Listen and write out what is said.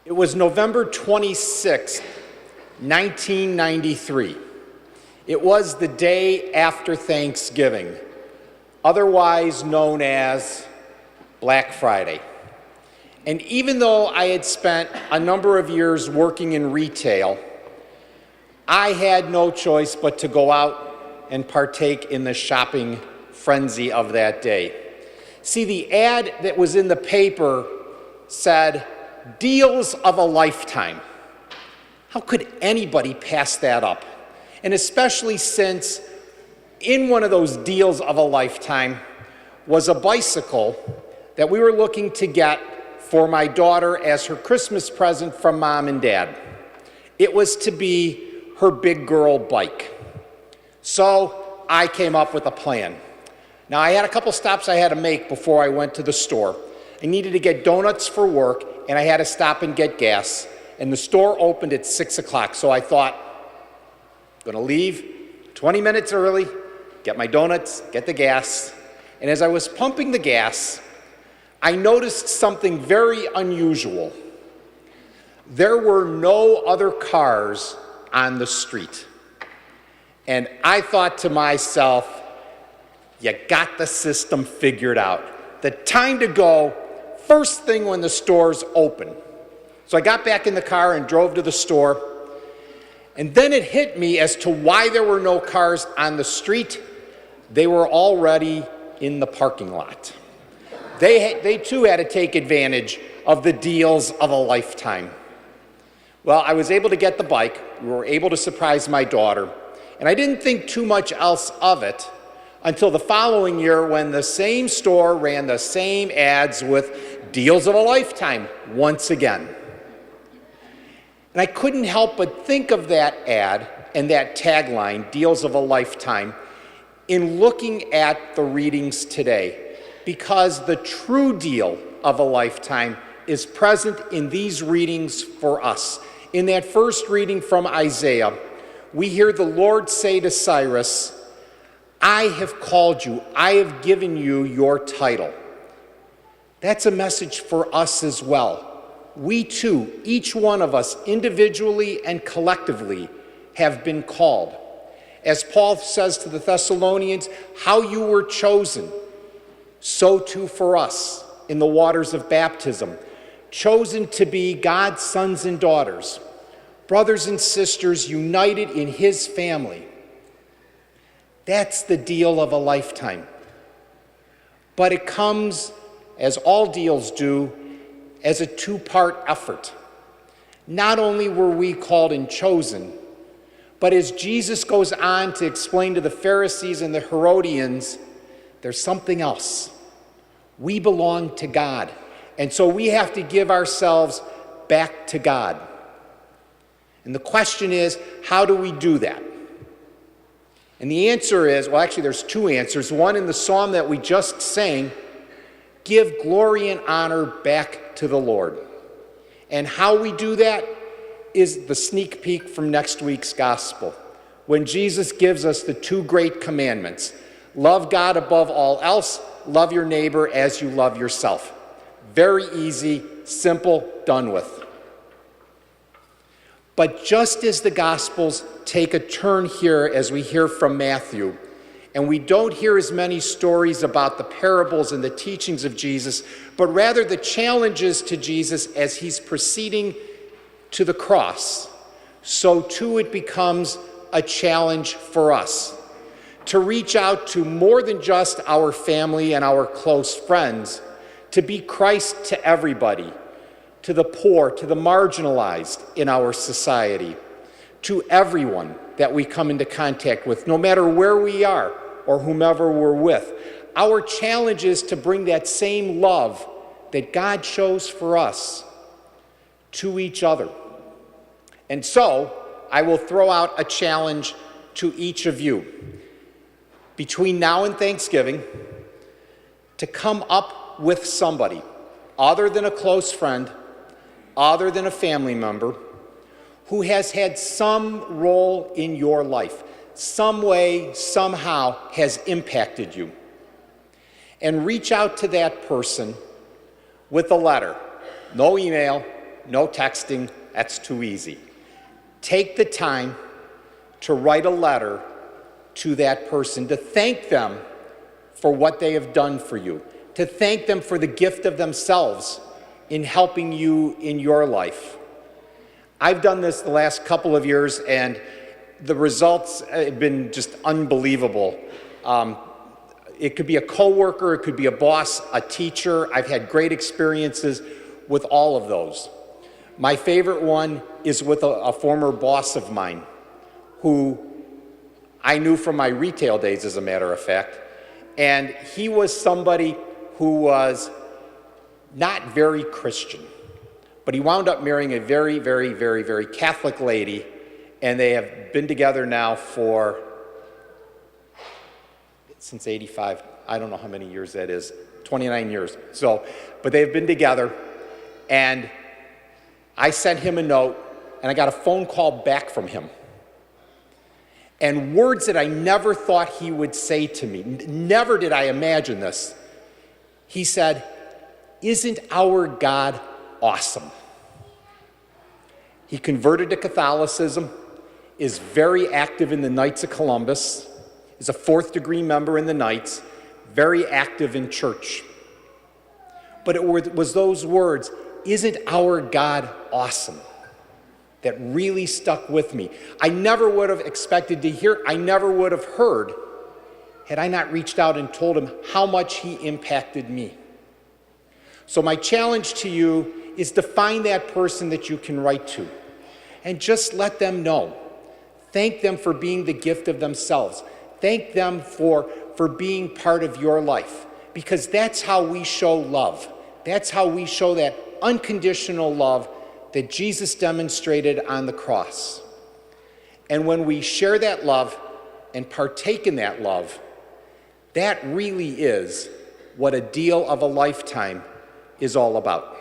It was November 26, 1993. It was the day after Thanksgiving, otherwise known as Black Friday. And even though I had spent a number of years working in retail, I had no choice but to go out and partake in the shopping frenzy of that day. See, the ad that was in the paper said, "Deals of a lifetime." How could anybody pass that up? And especially since in one of those deals of a lifetime was a bicycle that we were looking to get for my daughter as her Christmas present from Mom and Dad. It was to be her big girl bike. So I came up with a plan. Now, I had a couple stops I had to make before I went to the store. I needed to get donuts for work, and I had to stop and get gas. And the store opened at 6 o'clock, so I thought, I'm gonna leave 20 minutes early, get my donuts, get the gas. And as I was pumping the gas, I noticed something very unusual. There were no other cars on the street. And I thought to myself, you got the system figured out. The time to go, first thing when the store's open. So I got back in the car and drove to the store. And then it hit me as to why there were no cars on the street. They were already in the parking lot. They too had to take advantage of the deals of a lifetime. Well, I was able to get the bike. We were able to surprise my daughter. And I didn't think too much else of it until the following year when the same store ran the same ads with deals of a lifetime once again. And I couldn't help but think of that ad and that tagline, deals of a lifetime, in looking at the readings today, because the true deal of a lifetime is present in these readings for us. In that first reading from Isaiah, we hear the Lord say to Cyrus, "I have called you, I have given you your title." That's a message for us as well. We too, each one of us, individually and collectively, have been called. As Paul says to the Thessalonians, how you were chosen, so too for us in the waters of baptism, chosen to be God's sons and daughters, brothers and sisters united in his family. That's the deal of a lifetime. But it comes, as all deals do, as a two-part effort. Not only were we called and chosen, but as Jesus goes on to explain to the Pharisees and the Herodians, there's something else. We belong to God, and so we have to give ourselves back to God. And the question is, how do we do that? And the answer is, well, actually there's two answers. One in the psalm that we just sang, give glory and honor back to the Lord. And how we do that is the sneak peek from next week's gospel, when Jesus gives us the two great commandments. Love God above all else, love your neighbor as you love yourself. Very easy, simple, done with. But just as the Gospels take a turn here as we hear from Matthew, and we don't hear as many stories about the parables and the teachings of Jesus, but rather the challenges to Jesus as he's proceeding to the cross, so too it becomes a challenge for us to reach out to more than just our family and our close friends, to be Christ to everybody, to the poor, to the marginalized in our society, to everyone that we come into contact with, no matter where we are or whomever we're with. Our challenge is to bring that same love that God shows for us to each other. And so, I will throw out a challenge to each of you between now and Thanksgiving to come up with somebody other than a close friend, other than a family member, who has had some role in your life, some way, somehow has impacted you. And reach out to that person with a letter. No email, No texting, that's too easy. Take the time to write a letter to that person, to thank them for what they have done for you, to thank them for the gift of themselves in helping you in your life. I've done this the last couple of years, and the results have been just unbelievable. It could be a coworker, it could be a boss, a teacher. I've had great experiences with all of those. My favorite one is with a former boss of mine who I knew from my retail days, as a matter of fact. And he was somebody who was not very Christian, but he wound up marrying a very, very, very, very Catholic lady, and they have been together now since 85. I don't know how many years that is, 29 years. But they've been together, and I sent him a note, and I got a phone call back from him. And words that I never thought he would say to me, never did I imagine this. He said, "Isn't our God awesome?" He converted to Catholicism, is very active in the Knights of Columbus, is a 4th-degree member in the Knights, very active in church. But it was those words, "Isn't our God awesome?" that really stuck with me. I never would have expected to hear, I never would have heard, had I not reached out and told him how much he impacted me. So my challenge to you is to find that person that you can write to and just let them know. Thank them for being the gift of themselves. Thank them for being part of your life, because that's how we show love. That's how we show that unconditional love that Jesus demonstrated on the cross. And when we share that love and partake in that love, that really is what a deal of a lifetime is all about.